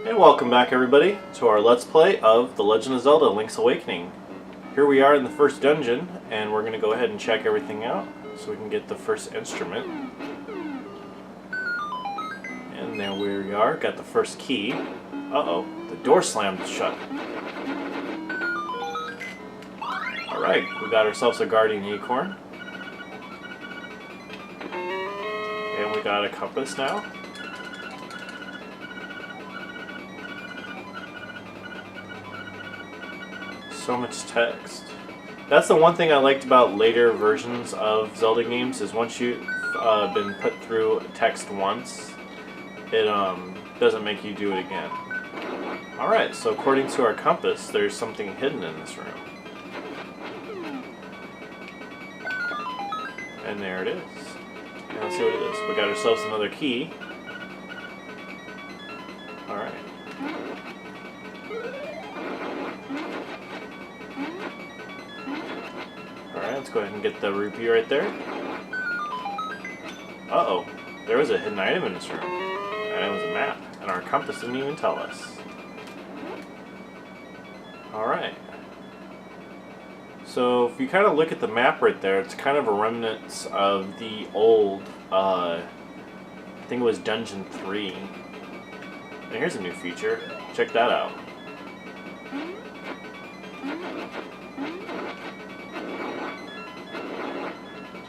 And welcome back everybody to our Let's Play of The Legend of Zelda Link's Awakening. Here we are in the first dungeon, and we're going to go ahead and check everything out so we can get the first instrument. And there we are, got the first key. Uh-oh, the door slammed shut. Alright, we got ourselves a guardian acorn. And we got a compass now. So much text. That's the one thing I liked about later versions of Zelda games, is once you've been put through text once, it doesn't make you do it again. Alright, so according to our compass, there's something hidden in this room. And there it is. And let's see what it is. We got ourselves another key. Alright. Alright, let's go ahead and get the rupee right there. Uh-oh. There was a hidden item in this room. And it was a map. And our compass didn't even tell us. Alright. So, if you kind of look at the map right there, it's kind of a remnant of the old, I think it was Dungeon 3. And here's a new feature. Check that out.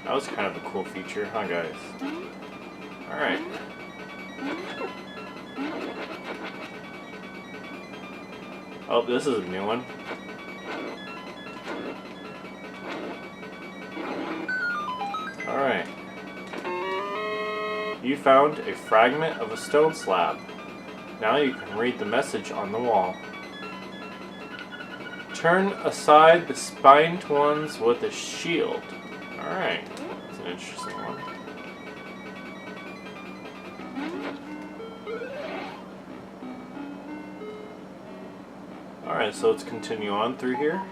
That was kind of a cool feature, huh guys? Alright. Oh, this is a new one. Alright. You found a fragment of a stone slab. Now you can read the message on the wall. Turn aside the spined ones with a shield. Alright. That's an interesting one. Alright, so let's continue on through here.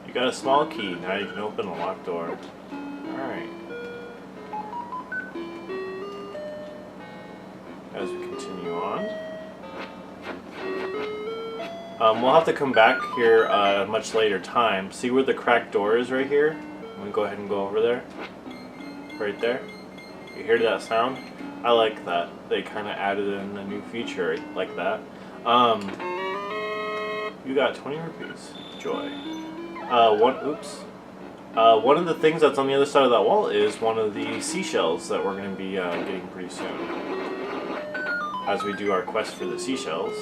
You got a small key. Now you can open a locked door. Alright. As we continue on. We'll have to come back here at a much later time. See where the cracked door is right here? I'm going to go ahead and go over there. Right there. You hear that sound? I like that. They kind of added in a new feature like that. You got 20 rupees. Joy. One of the things that's on the other side of that wall is one of the seashells that we're going to be getting pretty soon. As we do our quest for the seashells.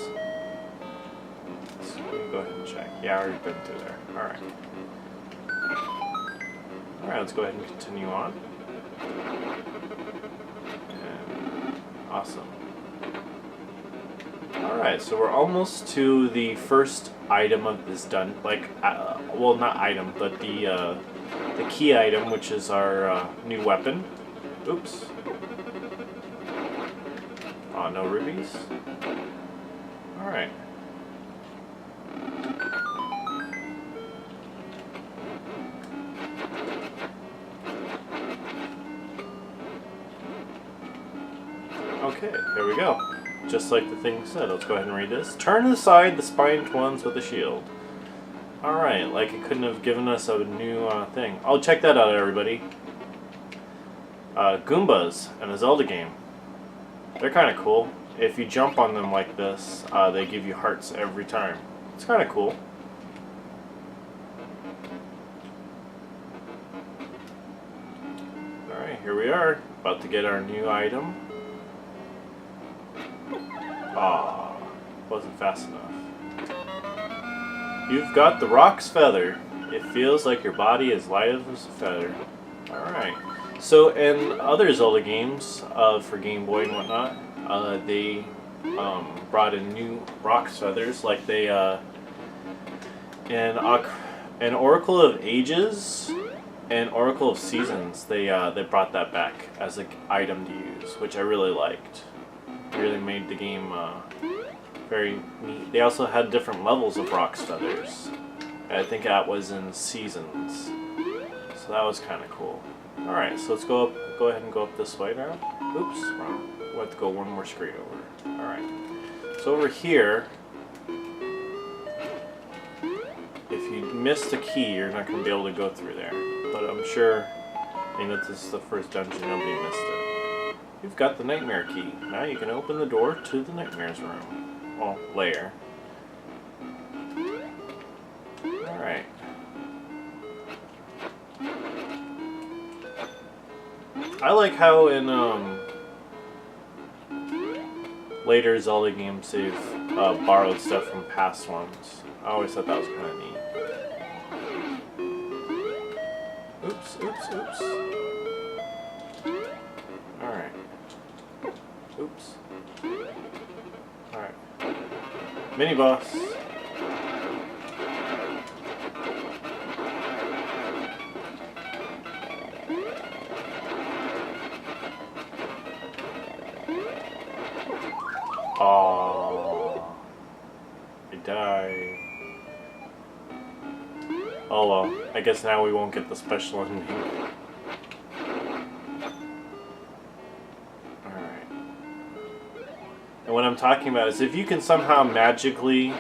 So we can go ahead and check. Yeah, I already been through there. Alright. Alright, let's go ahead and continue on. And awesome. Alright, so we're almost to the first item of this well, not item, but the key item, which is our new weapon. Oops. Oh, no rubies? Alright. Okay, there we go. Just like the thing said. Let's go ahead and read this. Turn aside the spined ones with a shield. Alright, like it couldn't have given us a new thing. Oh, check that out, everybody. Goombas in a Zelda game. They're kind of cool. If you jump on them like this, they give you hearts every time. It's kind of cool. Alright, here we are. About to get our new item. Ah, wasn't fast enough. You've got the Rock's Feather. It feels like your body is light as a feather. Alright. So in other Zelda games, for Game Boy and whatnot, they brought in new Rock's Feathers, like they, in Oracle of Ages and Oracle of Seasons, they brought that back as an item to use, which I really liked. Really made the game very neat. They also had different levels of Rock's Feathers. I think that was in Seasons. So that was kind of cool. All right, so let's go up. Go ahead and go up this way now. Oops, wrong. We'll have to go one more screen over. All right. So over here, if you missed a key, you're not going to be able to go through there. But I'm sure, I mean, this is the first dungeon, nobody missed it. You've got the nightmare key. Now you can open the door to the nightmares room. Well, lair. Alright. I like how in later Zelda games they've borrowed stuff from past ones. I always thought that was kind of neat. Oops, oops, oops. Alright. Oops. Alright. Mini boss. Aww. I died. Oh well, I guess now we won't get the special ending. Alright. And what I'm talking about is if you can somehow magically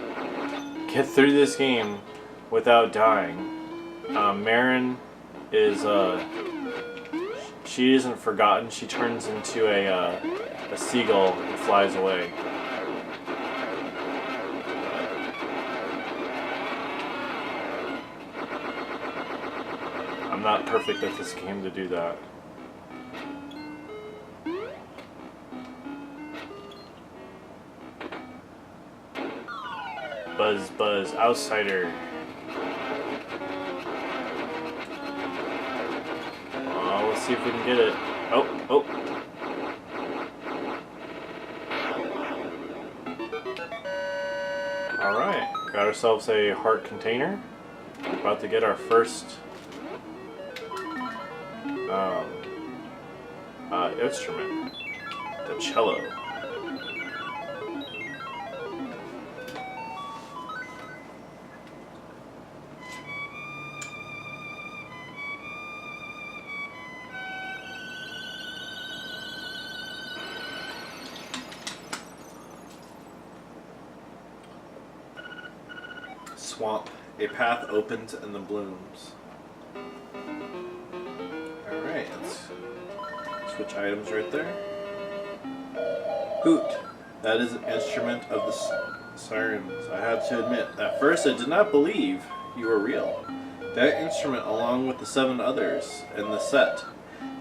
get through this game without dying, Marin is, she isn't forgotten. She turns into a seagull and flies away. I'm not perfect at this game to do that. Buzz, buzz, outsider. Oh, let's see if we can get it. Oh, oh. Alright, got ourselves a heart container. About to get our first instrument, the cello. Swamp. A path opens in the blooms. Alright, let's switch items right there. Hoot. That is an instrument of the sirens. I have to admit, at first I did not believe you were real. That instrument, along with the 7 others in the set,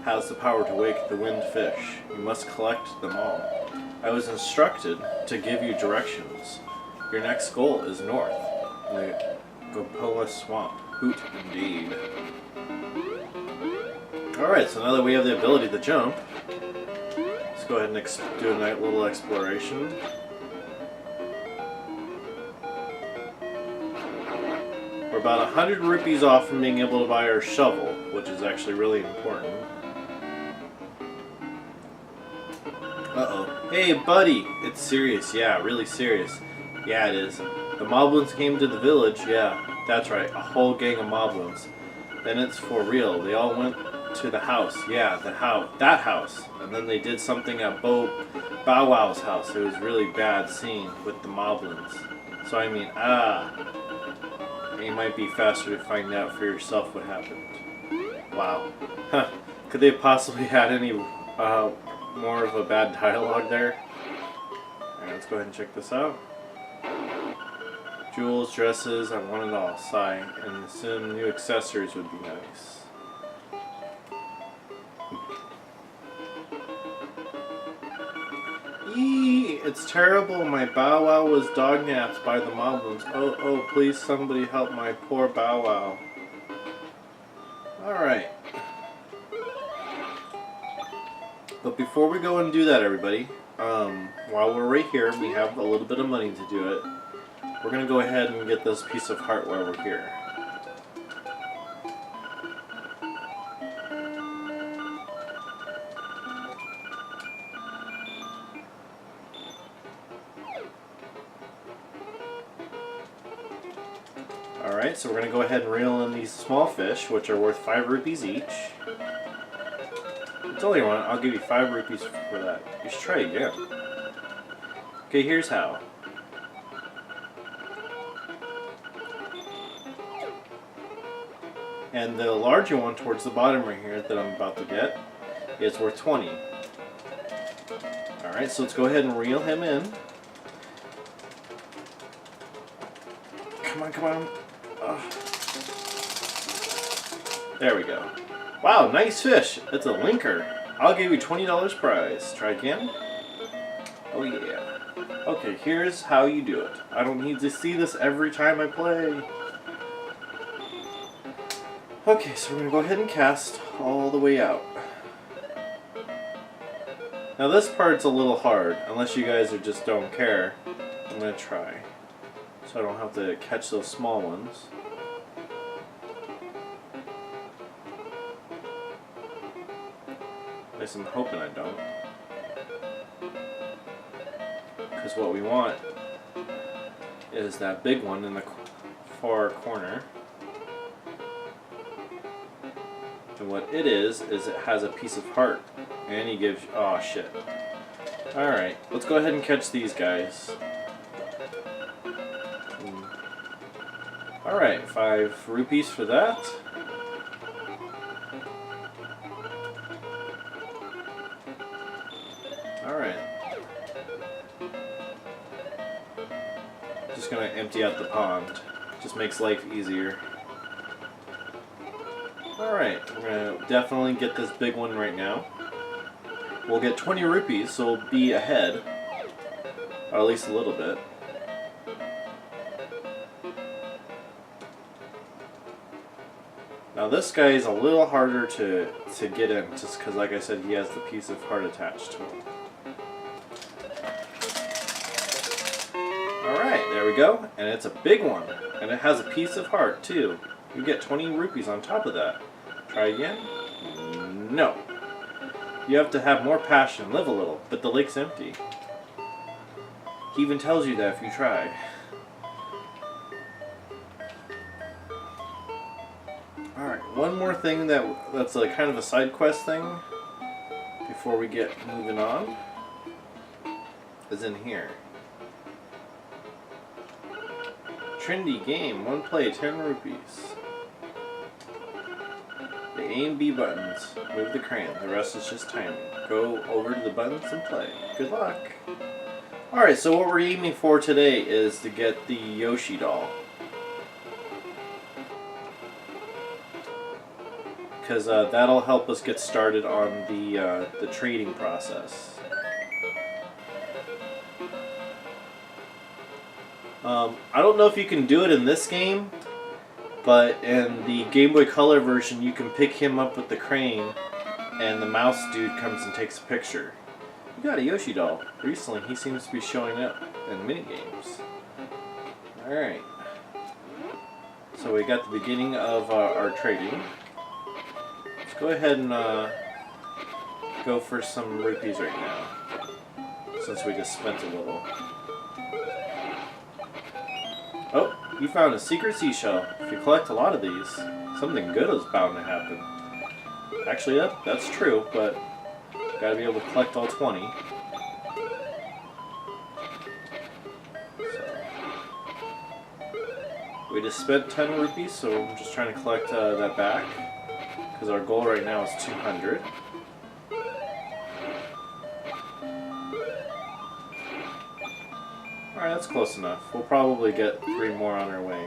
has the power to wake the wind fish. You must collect them all. I was instructed to give you directions. Your next goal is north. The Gopoa Swamp. Hoot indeed. Alright, so now that we have the ability to jump, let's go ahead and do a little exploration. We're about 100 rupees off from being able to buy our shovel, which is actually really important. Uh-oh. Hey, buddy! It's serious, yeah, really serious. Yeah, it is. The moblins came to the village, yeah, that's right, a whole gang of moblins. Then it's for real, they all went to the house, yeah, that house. And then they did something at Bowow's house. It was really bad scene with the moblins. So I mean, it might be faster to find out for yourself what happened. Wow. Huh. Could they have possibly had any more of a bad dialogue there? Alright, let's go ahead and check this out. Jewels, dresses, I want it all. Sigh. And some new accessories would be nice. Eee! It's terrible. My Bow Wow was dog-napped by the moblins. Oh, oh, please somebody help my poor Bow Wow. Alright. But before we go and do that, everybody, while we're right here, we have a little bit of money to do it. We're going to go ahead and get this piece of heart while we're here. Alright, so we're going to go ahead and reel in these small fish, which are worth 5 rupees each. I told you what, I'll give you 5 rupees for that. You should try again. Okay, here's how. And the larger one towards the bottom right here that I'm about to get is worth 20. Alright, so let's go ahead and reel him in. Come on, come on. There we go. Wow, nice fish. It's a linker. I'll give you $20 prize. Try again. Oh yeah. Okay, here's how you do it. I don't need to see this every time I play. Okay, so we're going to go ahead and cast all the way out. Now this part's a little hard, unless you guys just don't care. I'm going to try. So I don't have to catch those small ones. At least I'm hoping I don't. Because what we want is that big one in the far corner. And what it is it has a piece of heart. And he gives, oh shit. Alright, let's go ahead and catch these guys. Alright, 5 rupees for that. Alright. Just gonna empty out the pond. Just makes life easier. Alright, we're gonna definitely get this big one right now. We'll get 20 rupees, so we'll be ahead. Or at least a little bit. Now this guy is a little harder to get in, just because like I said, he has the piece of heart attached to him. Alright, there we go. And it's a big one. And it has a piece of heart too. You get 20 rupees on top of that. Try again? No. You have to have more passion, live a little, but the lake's empty. He even tells you that if you try. Alright, one more thing that's like kind of a side quest thing before we get moving on is in here. Trendy game, 1 play, 10 rupees. The A and B buttons, move the crane, the rest is just timing. Go over to the buttons and play. Good luck! Alright, so what we're aiming for today is to get the Yoshi doll. Because that'll help us get started on the trading process. I don't know if you can do it in this game, but in the Game Boy Color version you can pick him up with the crane and the mouse dude comes and takes a picture. You got a Yoshi doll. Recently he seems to be showing up in minigames. Alright. So we got the beginning of our trading. Let's go ahead and go for some rupees right now, since we just spent a little. Oh, you found a secret seashell. If you collect a lot of these, something good is bound to happen. Actually, that's true, but gotta be able to collect all 20. So, we just spent 10 rupees, so I'm just trying to collect that back, because our goal right now is 200. Alright, that's close enough. We'll probably get 3 more on our way.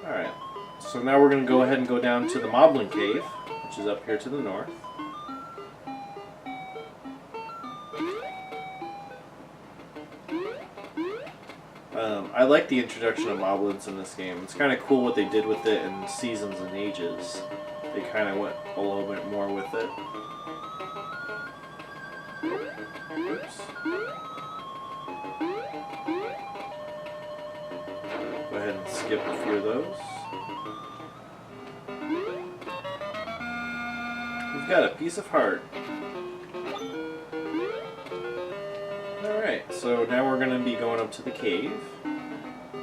Alright, so now we're going to go ahead and go down to the Moblin Cave, which is up here to the north. I like the introduction of moblins in this game. It's kind of cool what they did with it in Seasons and Ages. They kind of went a little bit more with it. Oops. Go ahead and skip a few of those. We've got a piece of heart. Alright, so now we're going to be going up to the cave.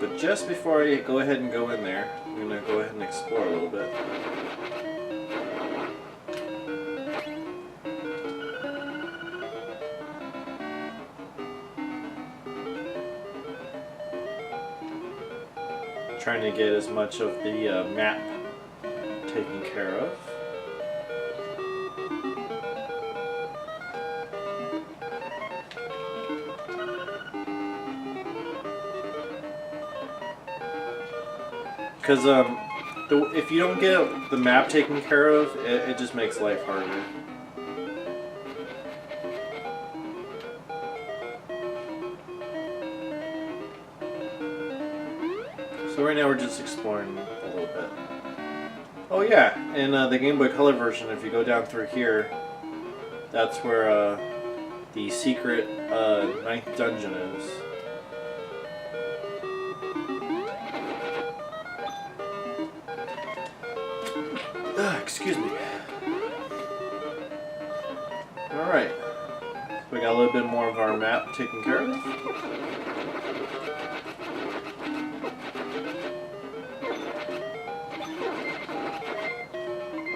But just before I go ahead and go in there, I'm going to go ahead and explore a little bit. Trying to get as much of the map taken care of. Because if you don't get the map taken care of, it just makes life harder. So right now we're just exploring a little bit. Oh yeah, in the Game Boy Color version, if you go down through here, that's where the secret 9th dungeon is. Excuse me. Alright. We got a little bit more of our map taken care of.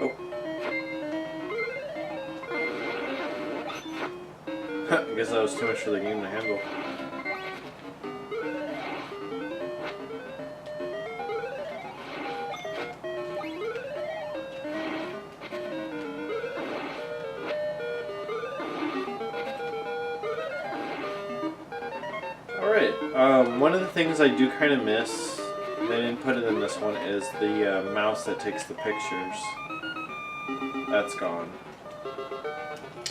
Oh. I guess that was too much for the game to handle. One of the things I do kind of miss, and I didn't put it in this one, is the mouse that takes the pictures. That's gone.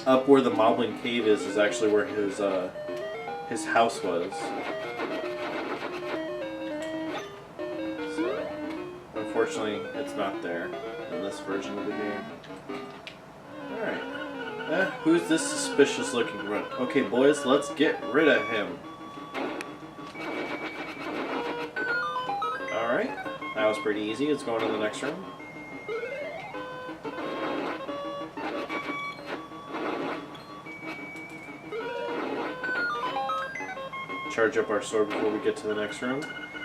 Up where the Moblin cave is actually where his house was. So, unfortunately, it's not there in this version of the game. Alright. Who's this suspicious looking runt? Okay, boys, let's get rid of him. Alright, that was pretty easy. Let's go on to the next room. Charge up our sword before we get to the next room.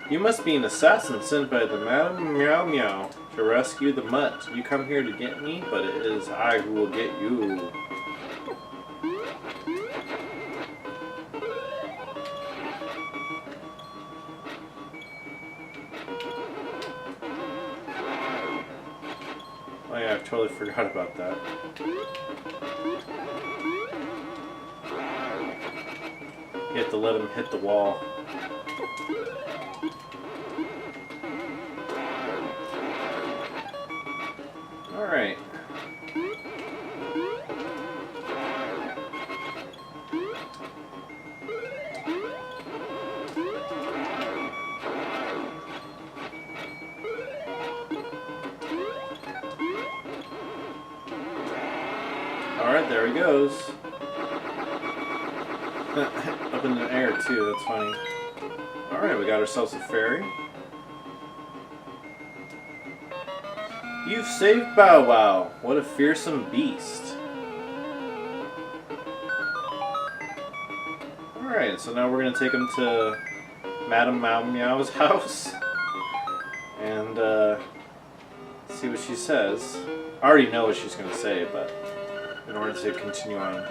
You must be an assassin sent by the Madame Meow Meow to rescue the mutt. You come here to get me, but it is I who will get you. Oh yeah, I totally forgot about that. You have to let him hit the wall. Alright. Alright, there he goes. Up in the air too, that's funny. Alright, we got ourselves a fairy. You've saved Bow Wow! What a fearsome beast. Alright, so now we're going to take him to Madame Meow Meow's house. And see what she says. I already know what she's going to say, but in order to continue on,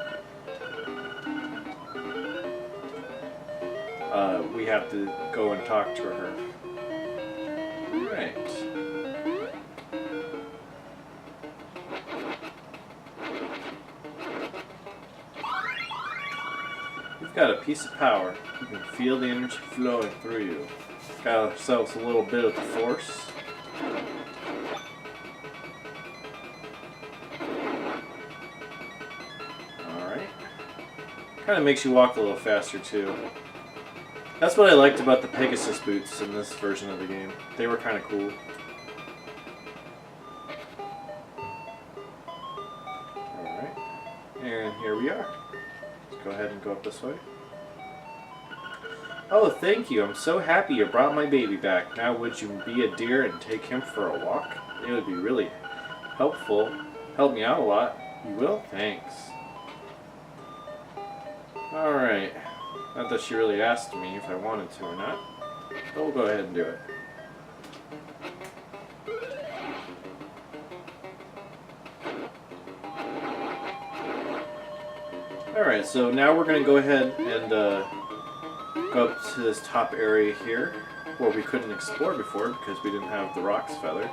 we have to go and talk to her. Alright. You've got a piece of power. You can feel the energy flowing through you. Got ourselves a little bit of the force. Alright. Kind of makes you walk a little faster too. That's what I liked about the Pegasus boots in this version of the game. They were kind of cool. Alright. And here we are. Let's go ahead and go up this way. Oh, thank you. I'm so happy you brought my baby back. Now would you be a dear and take him for a walk? It would be really helpful. Help me out a lot. You will? Thanks. Alright. Not that she really asked me if I wanted to or not. But we'll go ahead and do it. Alright, so now we're going to go ahead and go up to this top area here, where we couldn't explore before because we didn't have the Roc's feather.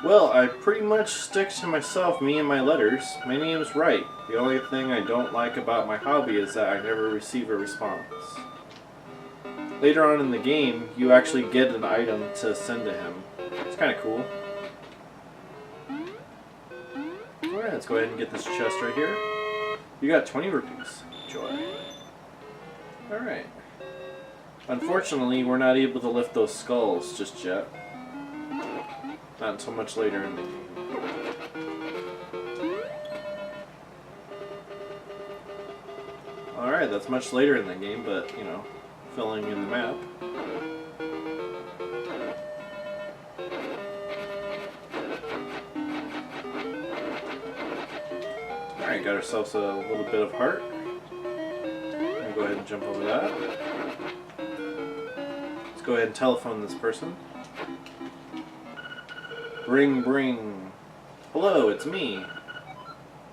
Well, I pretty much stick to myself, me and my letters. My name's right. The only thing I don't like about my hobby is that I never receive a response. Later on in the game, you actually get an item to send to him. It's kind of cool. Alright, let's go ahead and get this chest right here. You got 20 rupees. Joy. Alright. Unfortunately, we're not able to lift those skulls just yet. Not until much later in the game. Alright, that's much later in the game, but, you know, filling in the map. Alright, got ourselves a little bit of heart. Go ahead and jump over that. Let's go ahead and telephone this person. Ring, ring. Hello, it's me.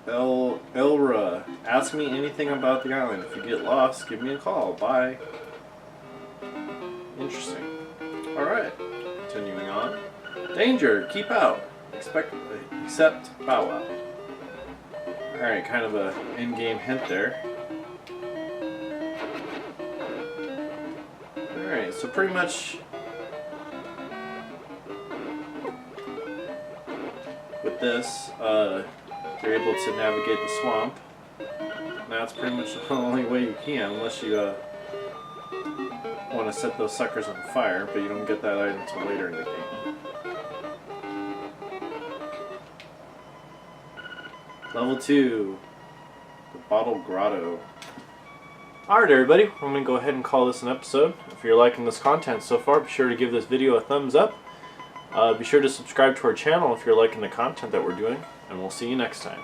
Elra. Ask me anything about the island. If you get lost, give me a call. Bye. Interesting. Alright. Continuing on. Danger! Keep out! Except bowow. Alright, kind of a in-game hint there. Alright, so pretty much with this, you're able to navigate the swamp. Now it's pretty much the only way you can, unless you want to set those suckers on fire, but you don't get that item until later in the game. Level 2, the Bottle Grotto. Alright everybody, I'm going to go ahead and call this an episode. If you're liking this content so far, be sure to give this video a thumbs up. Be sure to subscribe to our channel if you're liking the content that we're doing, and we'll see you next time.